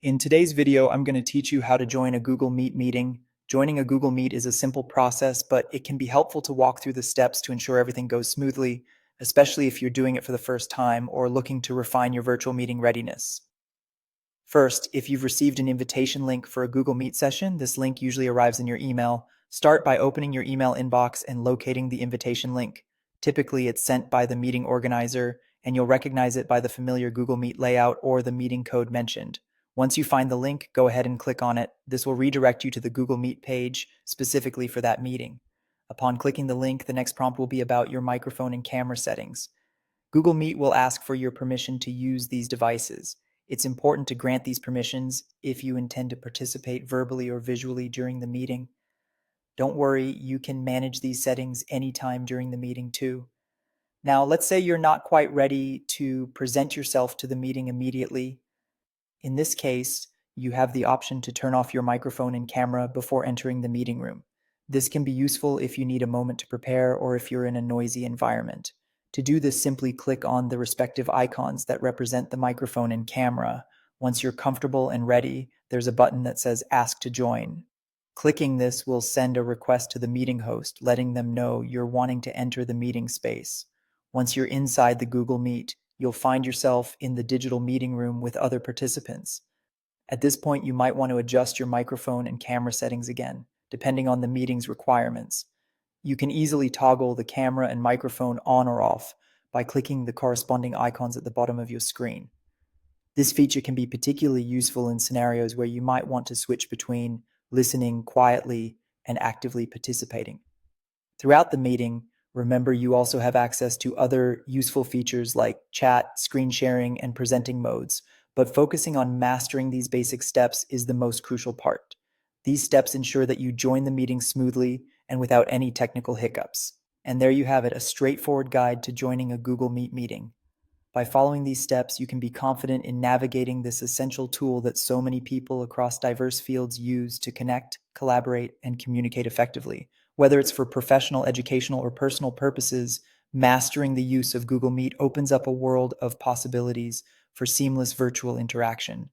In today's video, I'm going to teach you how to join a Google Meet meeting. Joining a Google Meet is a simple process, but it can be helpful to walk through the steps to ensure everything goes smoothly, especially if you're doing it for the first time or looking to refine your virtual meeting readiness. First, if you've received an invitation link for a Google Meet session, this link usually arrives in your email. Start by opening your email inbox and locating the invitation link. Typically, it's sent by the meeting organizer, and you'll recognize it by the familiar Google Meet layout or the meeting code mentioned. Once you find the link, go ahead and click on it. This will redirect you to the Google Meet page specifically for that meeting. Upon clicking the link, the next prompt will be about your microphone and camera settings. Google Meet will ask for your permission to use these devices. It's important to grant these permissions if you intend to participate verbally or visually during the meeting. Don't worry, you can manage these settings anytime during the meeting too. Now, let's say you're not quite ready to present yourself to the meeting immediately. In this case, you have the option to turn off your microphone and camera before entering the meeting room. This can be useful if you need a moment to prepare or if you're in a noisy environment. To do this, simply click on the respective icons that represent the microphone and camera. Once you're comfortable and ready, there's a button that says Ask to Join. Clicking this will send a request to the meeting host, letting them know you're wanting to enter the meeting space. Once you're inside the Google Meet, you'll find yourself in the digital meeting room with other participants. At this point, you might want to adjust your microphone and camera settings again, depending on the meeting's requirements. You can easily toggle the camera and microphone on or off by clicking the corresponding icons at the bottom of your screen. This feature can be particularly useful in scenarios where you might want to switch between listening quietly and actively participating. Throughout the meeting, remember you also have access to other useful features like chat, screen sharing, and presenting modes, but focusing on mastering these basic steps is the most crucial part. These steps ensure that you join the meeting smoothly and without any technical hiccups. And there you have it, a straightforward guide to joining a Google Meet meeting. By following these steps, you can be confident in navigating this essential tool that so many people across diverse fields use to connect, collaborate, and communicate effectively. Whether it's for professional, educational, or personal purposes, mastering the use of Google Meet opens up a world of possibilities for seamless virtual interaction.